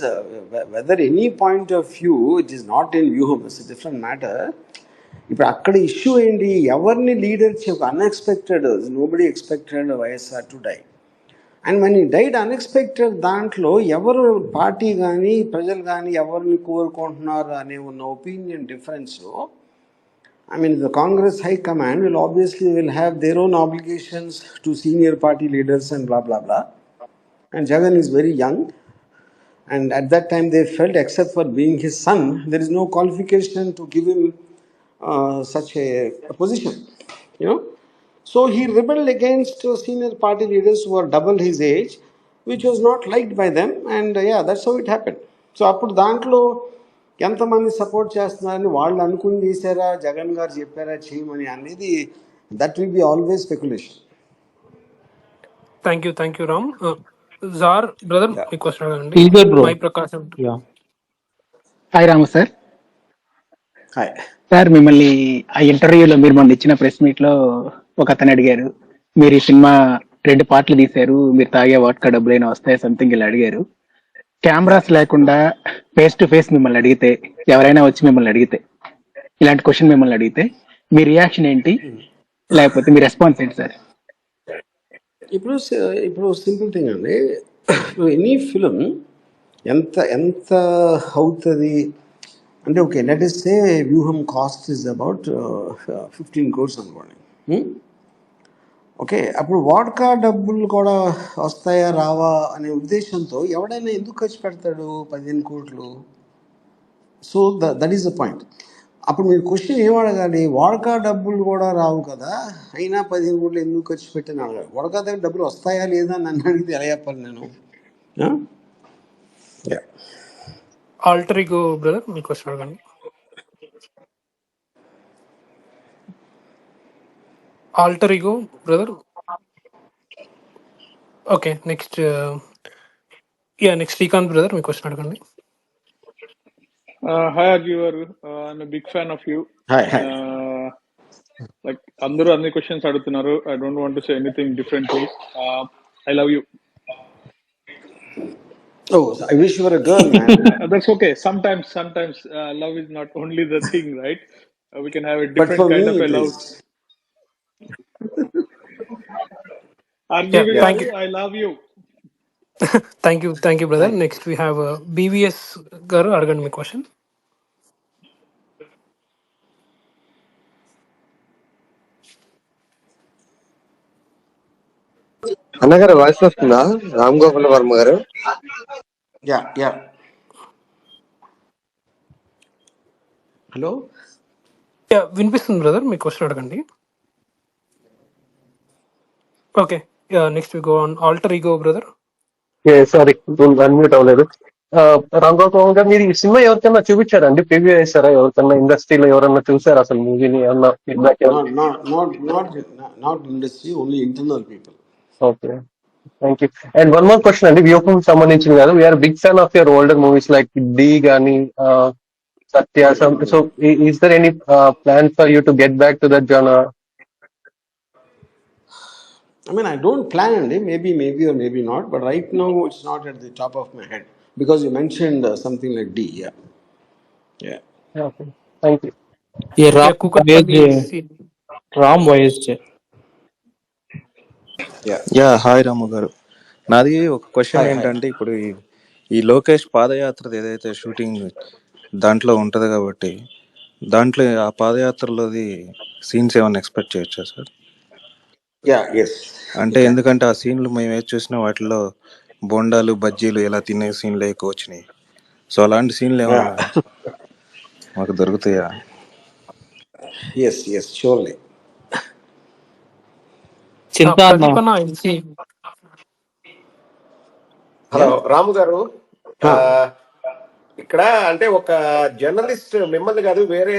whether any point of view it is not in Vyooham, it's different matter. ఇప్పుడు అక్కడ ఇష్యూ ఏంటి, ఎవరిని leader unexpected, nobody expected YSR to die. And మన డైట్ అన్ఎక్స్పెక్టెడ్ దాంట్లో ఎవరు పార్టీ కానీ ప్రజలు కానీ ఎవరిని కోరుకుంటున్నారు అనే ఉన్న opinion డిఫరెన్స్లో, I mean, the Congress High Command will have their own obligations to senior party leaders and blah, blah, blah. And Jagan is very young. And at that time they felt, except for being his son, there is no qualification to give him such a position, you know. So he rebelled against senior party leaders who are double his age, which was not liked by them. And yeah, that's how it happened. So అప్పుడు దాంట్లో ఎంతమంది support చేస్తున్నారని వాళ్ళు అనుకుని చేశారా, జగన్ గారు చెప్పారా చేయమని అనేది, that will be always speculation. Thank you Ram. జార్ బ్రదర్ మీ క్వశ్చన్ అడగండి. Eager bro. My Prakasam. Hi Ramu sir. Hi sir, మిమ్మల్ని ఆ ఇంటర్వ్యూలో మీరు మొన్న ఇచ్చిన ప్రెస్ మీట్ లో ఒక అతను అడిగారు, మీరు ఈ సినిమా 2 పార్ట్లు తీశారు, మీరు తాగే వాట్కా డబ్బులైనా వస్తాయి సంథింగ్ ఇలా అడిగారు. కెమెరాస్ లేకుండా ఫేస్ టు ఫేస్ మిమ్మల్ని అడిగితే, ఎవరైనా వచ్చి మిమ్మల్ని అడిగితే, ఇలాంటి క్వశ్చన్ మిమ్మల్ని అడిగితే మీ రియాక్షన్ ఏంటి, లేకపోతే మీ రెస్పాన్స్ ఏంటి సార్? ఇప్పుడు సింపుల్ థింగ్ అండి, ఎనీ ఫిలిం ఎంత ఎంత అవుతుంది అంటే, ఓకే లెట్ us say వ్యూహం కాస్ట్ ఇస్ అబౌట్ 15 crores అనుకోండి. ఓకే, అప్పుడు వాడ్కా డబ్బులు కూడా వస్తాయా రావా అనే ఉద్దేశంతో ఎవడైనా ఎందుకు ఖర్చు పెడతాడు 15 కోట్లు? So that is the point. అప్పుడు మీరు క్వశ్చన్ ఏం అడగాలి, వాడ్కా డబ్బులు కూడా రావు కదా, అయినా 15 కోట్లు ఎందుకు ఖర్చు పెట్టని అడగాలి. వాడ్కా దగ్గర డబ్బులు వస్తాయా లేదా నన్ను అడిగితే ఎలా చెప్పాలి నేను? ఆల్టర్ ఈగో బ్రదర్ మీ క్వశ్చన్ అడగండి. Alter ego brother. Okay, next Srikanth brother మీ క్వశ్చన్ అడగండి. Hi Arjivar, I'm a big fan of you. Hi Like అందరూ అన్ని క్వశ్చన్స్ అడుగుతున్నారు. I don't want to say anything differently. I love you. Oh I wish your a girl man. That's okay. Sometimes love is not only the thing, right? We can have a but different for me kind of a it love. Is. Arjiv thank garu, you I love you. Thank you brother. Next we have BVS గారు అడగండి మీ question. అన్నగారు voice వస్తుందా? రామ్ గోపాల్ వర్మ గారు. Yeah hello, వినిపిస్తుంది brother, మీ question అడగండి. Okay, next we go on alter ego brother. Sorry unmute అవ్వలేదు. రామ్ గోపాల్ గారు, మీరు ఈ సినిమా ఎవరికైనా చూపించారండి? ప్రివ్యూ చేశారా? ఎవరికన్నా ఇండస్ట్రీలో ఎవరన్నా చూసారా అసలు మూవీని? అన్న feedback? Not industry, only internal people. Okay, thank you. And one more question అండి, వ్యూహం సంబంధించింది కాదు. We are big fan of your older movies like D గానీ Satya. So is there any plan for you to get back to that genre? I mean, I don't plan అండి, maybe or maybe not, but right now it's not at the top of my head because you mentioned something like D. Yeah. Okay, thank you. ये Kukatpally Ram voice yeah hi Ramu garu. నాది ఒక question ఏంటంటే, ఇప్పుడు ఈ లోకేష్ పాదయాత్ర ఏదైతే shooting దాంట్లో ఉంటది కాబట్టి, దాంట్లో ఆ పాదయాత్రలోది సీన్స్ ఏమైనా ఎక్స్పెక్ట్ చేయొచ్చా సార్? అంటే ఎందుకంటే ఆ సీన్లు మేము ఏది చూసినా వాటిలో బొండాలు బజ్జీలు ఇలా తినే సీన్లు ఎక్కువ వచ్చినాయి. సో అలాంటి సీన్లు ఏమైనా మాకు దొరుకుతాయా? Yes, surely. హలో రాము గారు, ఇక్కడ అంటే ఒక జర్నలిస్ట్ మిమ్మల్ని కాదు వేరే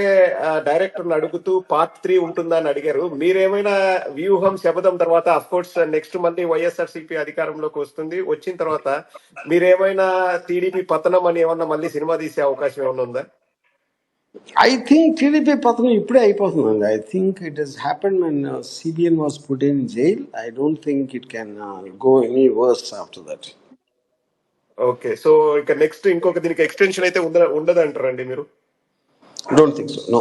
డైరెక్టర్ అడుగుతూ పార్ట్ 3 ఉంటుందా అని అడిగారు. మీరేమైనా వ్యూహం శపథం తర్వాత, అఫ్ కోర్స్ నెక్స్ట్ మళ్ళీ వైఎస్ఆర్సీపీ అధికారంలోకి వస్తుంది, వచ్చిన తర్వాత మీరేమైనా టీడీపీ పతనం అని ఏమన్నా మళ్ళీ సినిమా తీసే అవకాశం ఏమన్నా ఉందా? ఐ థింక్ టీడీపీ పతనం ఇప్పుడే అయిపోతుందండి. I think it has happen when CBN was put in jail. I don't think it can go any worse after that. Okay, so ఇక నెక్స్ట్ ఇంకొక దీనికి ఎక్స్టెన్షన్ అయితే ఉండదు అంటారండి మీరు? Don't think so, no.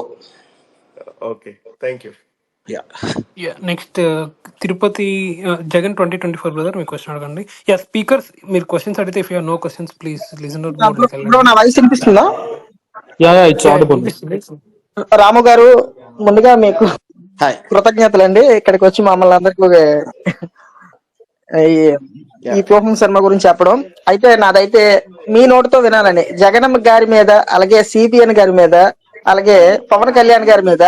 Okay, thank you. Next Tirupati Jagan 2024 brother, మీ question అడగండి. Speakers మీరు క్వశ్చన్స్ అడిగితే if you have no questions please listener mode లోకి బ్రో, నా వాయిస్ వినిపిస్తుందా? It's audible. రాము గారు, ముందుగా మీకు కృతజ్ఞతలండి ఇక్కడికి వచ్చి మమ్మల్ని అందరికీ ఈ వ్యూహం సినిమా గురించి చెప్పడం. అయితే నాదైతే మీ నోటితో వినాలని, జగనమ్మ గారి మీద, అలాగే సిబిఎన్ గారి మీద, అలాగే పవన్ కళ్యాణ్ గారి మీద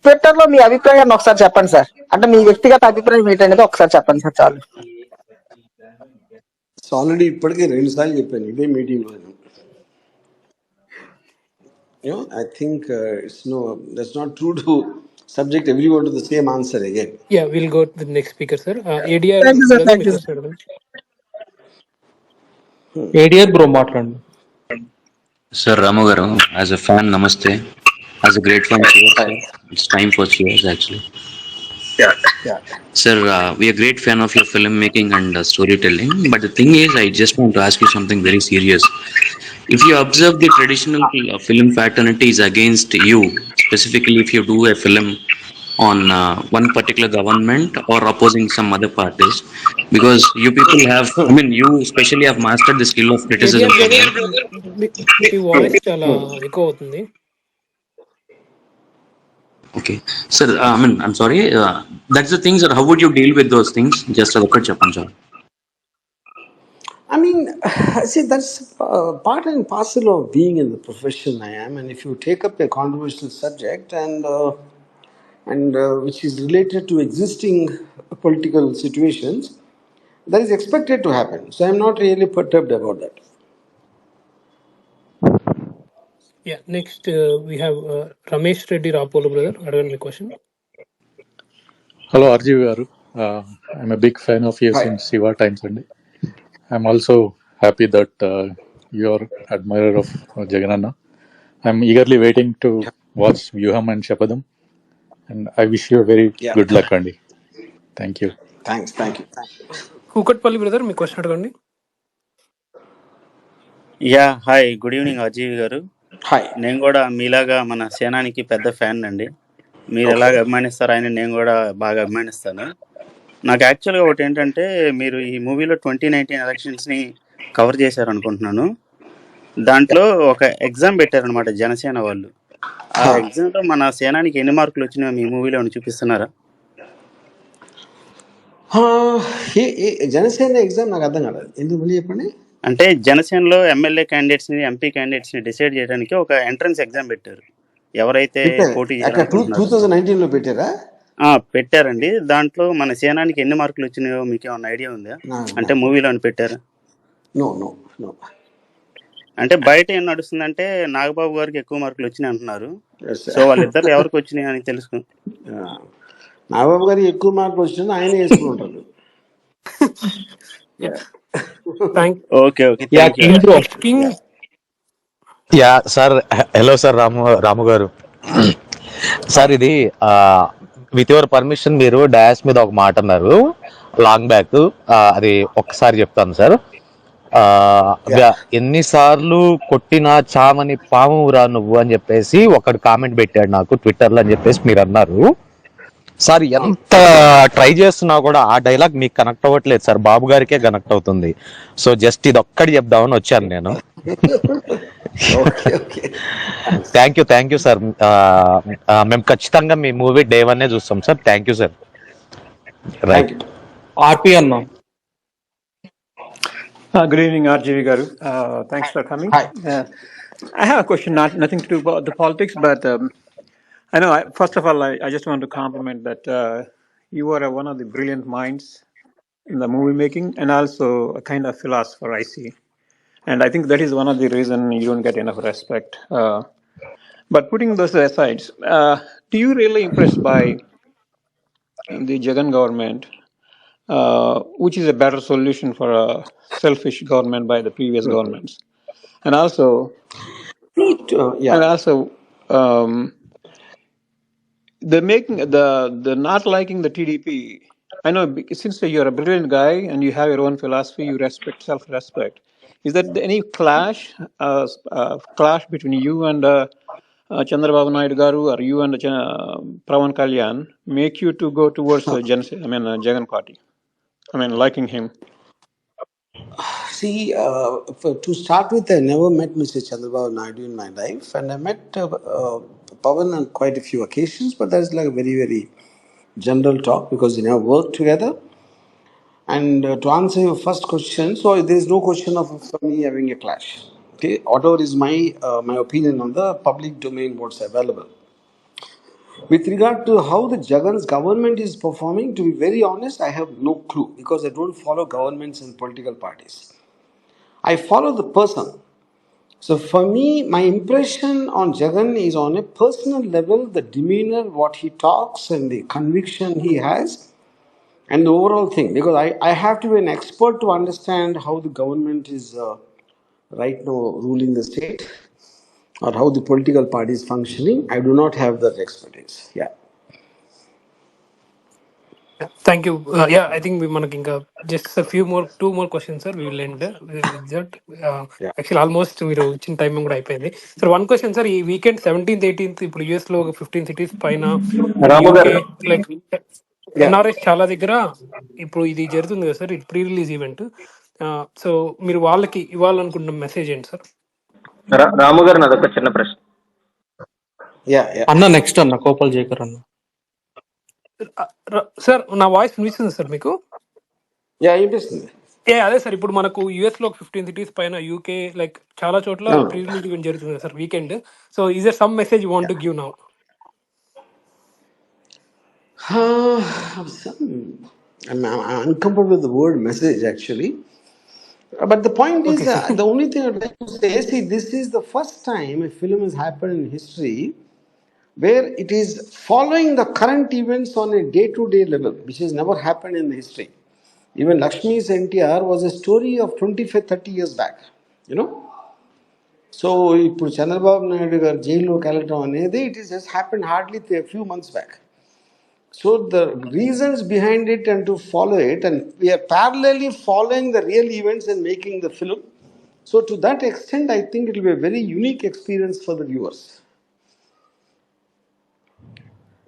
ట్విట్టర్ లో మీ అభిప్రాయాన్ని ఒకసారి చెప్పండి సార్. అంటే మీ వ్యక్తిగత అభిప్రాయం ఏంటనేది ఒకసారి చెప్పండి సార్, చాలు. ఆల్రెడీ ఇప్పటికే 2 సార్లు చెప్పాను ఇదే మీటింగ్ లో. I think that's not true to subject everyone to the same answer again. We'll go to the next speaker, sir. ADR. Thank you, sir. Thank you. ADR bro, మాట్లాడండి. Sir Ramu garu, as a fan, namaste. As a great fan, it's time for cheers actually. Yeah. Sir, we are great fan of your filmmaking and storytelling. But the thing is, I just want to ask you something very serious. If you observe the traditional film fraternity is against you, specifically if you do a film on one particular government or opposing some other parties, because you people have, I mean, you especially have mastered the skill of criticism. Me voice చాలా ఎక్కువ అవుతుంది. Okay, sir. I mean, I'm sorry. That's the thing, sir. How would you deal with those things? Just a look at sir. I mean, see, that's part and parcel of being in the profession I am. And if you take up a controversial subject and which is related to existing political situations, that is expected to happen. So I'm not really perturbed about that. Next we have Ramesh Reddy Rapolo, brother. Adagandi question. Hello, RGV garu. I'm a big fan of yours since Shiva times, and I'm also happy that you're admirer of Jagananna. I'm eagerly waiting to watch Vyuham and Shapadam, and I wish you a very good luck, Andy. Thank you. Thanks. Kukatpalli brother, me question అడగండి. Hi, good evening అజీవ్ గారు. Hi. నేను కూడా మీలాగా మన సేనానికి పెద్ద fan అండి. మీరు ఎలాగ అభిమానిస్తారు ఆయన నేను కూడా బాగా అభిమానిస్తాను. నాకు యాక్చువల్గా ఒకటి ఏంటంటే, మీరు ఈ మూవీలో 2019 ఎలక్షన్స్ని కవర్ చేశారు అనుకుంటున్నాను. దాంట్లో ఒక ఎగ్జామ్ పెట్టారనమాట జనసేన వాళ్ళు. ఆ ఎగ్జామ్లో మన సేనానికి ఎన్ని మార్కులు వచ్చినాయో మీ మూవీలో చూపిస్తున్నారా? జనసేన ఎగ్జామ్ నాకు అర్థం కాలేదు, ఎందుకు చెప్పండి. అంటే జనసేనలో ఎమ్మెల్యే క్యాండిడేట్స్ ని, ఎంపీ క్యాండిడేట్స్ ని డిసైడ్ చేయడానికి ఒక ఎంట్రన్స్ ఎగ్జామ్ పెట్టారు. ఎవరైతే పోటీ చేయాలనుకుంటున్నారో 2019 లో పెట్టారా? పెట్టారండి. దాంట్లో మన సేనానికి ఎన్ని మార్కులు వచ్చినాయో మీకు ఏమైనా ఐడియా ఉందా? అంటే మూవీలో పెట్టారా? నో. అంటే బయట ఏం నడుస్తుందంటే నాగబాబు గారికి ఎక్కువ మార్కులు వచ్చినాయి అంటున్నారు. సో వాళ్ళిద్దరు ఎవరికి వచ్చినాయి అని తెలుసు. నాగబాబు గారికి ఎక్కువ మార్కులు వచ్చినా ఆయన వేసుకుంటారు. ఓకే. సార్, హలో సార్ రాము గారు. సార్, ఇది విత్ యువర్ పర్మిషన్ మీరు డయాస్ మీద ఒక మాట అన్నారు లాంగ్ బ్యాక్, అది ఒక్కసారి చెప్తాను సార్. ఎన్నిసార్లు కొట్టినా చామని పాము రా నువ్వు అని చెప్పేసి ఒకడు కామెంట్ పెట్టాడు నాకు ట్విట్టర్ లో అని చెప్పేసి మీరు అన్నారు సార్. ఎంత ట్రై చేస్తున్నా కూడా ఆ డైలాగ్ మీకు కనెక్ట్ అవ్వట్లేదు సార్, బాబు గారికే కనెక్ట్ అవుతుంది. సో జస్ట్ ఇది ఒక్కటి చెప్దామని వచ్చాను నేను. Thank you sir. మేము ఖచ్చితంగా మీ మూవీ డే 1 చూస్తాం సార్. Thank you sir. Right. RP అన్నా. Good evening, RGV garu. Thanks for coming. Hi. I have a question, nothing to do about the politics, but I know. First of all, I just want to compliment that you are one of the brilliant minds in the movie making, and also a kind of philosopher, I see. And I think that is one of the reasons you don't get enough respect. But putting those aside, do you really impressed by the Jagan government? Which is a better solution for a selfish government by the previous governments? And also, Yeah. And also, the making the not liking the TDP. I know since you're a brilliant guy and you have your own philosophy, you respect self-respect. Is there any clash between you and Chandrababu Naidu Garu, or you and Pravan Kalyan make you to go towards Jagan Party? I mean, liking him. See, to start with, I never met Mr. Chandrababu Naidu in my life, and I met Pavan on quite a few occasions, but that's like a very, very general talk because we never worked together. And to answer your first question, so there's no question of for me having a clash. Okay, whatever is my opinion on the public domain, what's available. With regard to how the Jagan's government is performing, to be very honest, I have no clue because I don't follow governments and political parties. I follow the person. So for me, my impression on Jagan is on a personal level, the demeanor, what he talks, and the conviction he has, and the overall thing. Because I have to be an expert to understand how the government is right now ruling the state or how the political party is functioning. I do not have that expertise. Yeah. Thank you. Yeah I think మనకి ఇంకా just two more questions sir. We will end with that. Actual almost మీరు ఇచ్చిన time కూడా అయిపోయింది sir. One question sir, ఈ weekend 17th 18th ఇప్పుడు US లో 15 cities పైన అండ్ రాము యూకే గారు లైక్ ఎన్ఆర్ఎస్ చాలా దగ్గర ఇప్పుడు ఇది జరుగుతుంది కదా సార్, ఇది ప్రీ రిలీజ్ ఈవెంట్. సో మీరు వాళ్ళకి ఇవ్వాలనుకుంటున్న మెసేజ్ ఏంటి సార్? రాము గారు నాదొక చిన్న ప్రశ్న. Yeah, yeah. అన్న నెక్స్ట్ అన్న కోపల్ జేకర్ అన్న. సార్ నా వాయిస్ వినిపిస్తుంది సార్ మీకు? Yeah, interesting. అదే సార్, ఇప్పుడు మనకు యుఎస్ లో 15 cities పైన, యూకే లైక్ చాలా చోట్ల No, pre no. Release event జరుగుతుంది sir weekend. So is there some message you want to give now? I'm uncomfortable with the word message actually. But the point is, okay sir. the only thing I'd like to say, see, this is the first time a film has happened in history where it is following the current events on a day-to-day level, which has never happened in the history. Even Lakshmi's NTR was a story of 25-30 years back, you know. So, ఇప్పుడు చంద్రబాబు నాయుడు గారు జైల్లోకి వెళ్ళటం అనేది it has just happened hardly a few months back. So the reasons behind it and to follow it, and we are parallelly following the real events and making the film. So to that extent, I think it will be a very unique experience for the viewers.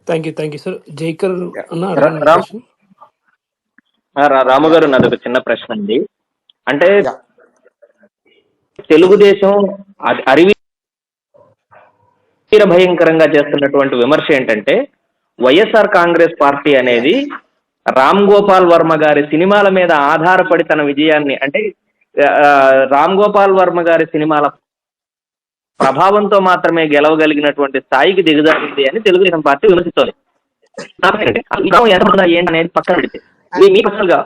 Thank you sir. Jayakar Yeah. అన్న అడగండి Ram question. రాము Yeah. గారు నాదొక చిన్న ప్రశ్న అండి. అంటే Yeah. Telugu Desam అరివీర భయంకరంగా చేస్తున్నటువంటి విమర్శ ఏంటంటే, వైఎస్ఆర్ కాంగ్రెస్ పార్టీ అనేది రామ్ గోపాల్ వర్మ గారి సినిమాల మీద ఆధారపడి తన విజయాన్ని, అంటే రామ్ గోపాల్ వర్మ గారి సినిమాల ప్రభావంతో మాత్రమే గెలవగలిగినటువంటి స్థాయికి దిగజారింది అని తెలుగుదేశం పార్టీ విమర్శిస్తోంది. ఏంటనేది పక్కన పెడితే మీ పర్సనల్ గా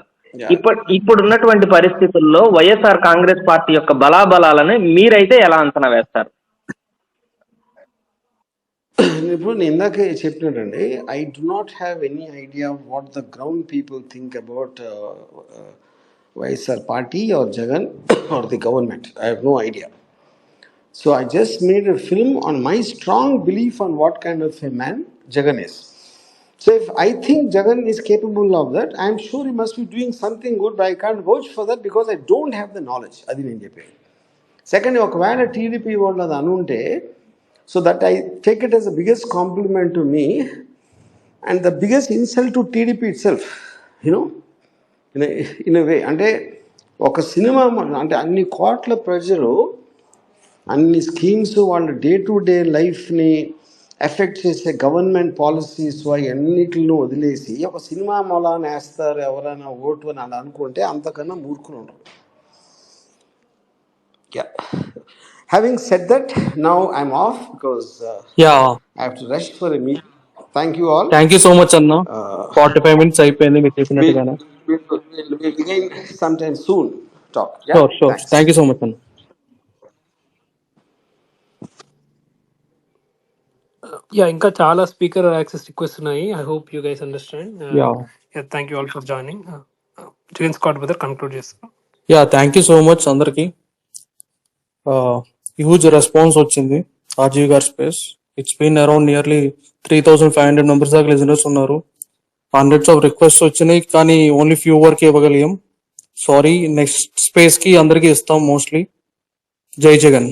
ఇప్పుడున్నటువంటి పరిస్థితుల్లో వైఎస్ఆర్ కాంగ్రెస్ పార్టీ యొక్క బలాబలాలని మీరైతే ఎలా అంచనా వేస్తారు? ఇప్పుడు నేను ఇందాకే చెప్పినట్టండి, I do not have any idea what the ground people think about YSR party or Jagan or the government. I have no idea. So I just made a film on my strong belief on what kind of a man Jagan is. So if I think Jagan is capable of that, I am sure he must be doing something good, but I can't vouch for that because I don't have the knowledge. Adi nenu cheppedi. Second, ఒకవేళ TDP వాళ్ళు అది అనుంటే, so that I take it as the biggest compliment to me and the biggest insult to TDP itself, you know, in a way. అంటే ఒక cinema అంటే అన్ని కోట్ల ప్రజలు అన్ని స్కీమ్స్ వాళ్ళ డే టు డే లైఫ్ని ఎఫెక్ట్ చేసే గవర్నమెంట్ పాలసీస్ అన్నిటిని వదిలేసి ఒక సినిమా మూలాన వేస్తారు ఎవరైనా ఓటు అని అనుకుంటే అంతకన్నా మూర్ఖులు ఉండరు. Yeah. Having said that, now I'm off because yeah I have to rush for a meeting. Thank you all. Thank you so much అన్న. 45 minutes అయిపోయింది మీరు చెప్పినట్టుగానే. We'll begin sometime soon talk. Yeah. Sure Thanks. Thank you so much అన్న. ఇంకా చాలా speaker access request ఉన్నాయి. I hope you guys understand. Yeah thank you all for joining. Jagan Scott brother conclude చేస్తాను. Thank you so much అందరికి. Huge response వచ్చింది RGV గారి space. It's been around nearly 3,500 members దాకా listeners ఉన్నారు. Hundreds of request వచ్చినాయి, కానీ only few వరకు ఇవ్వగలిగాం. Sorry, next space కి అందరికీ ఇస్తాం మోస్ట్లీ. జై జగన్.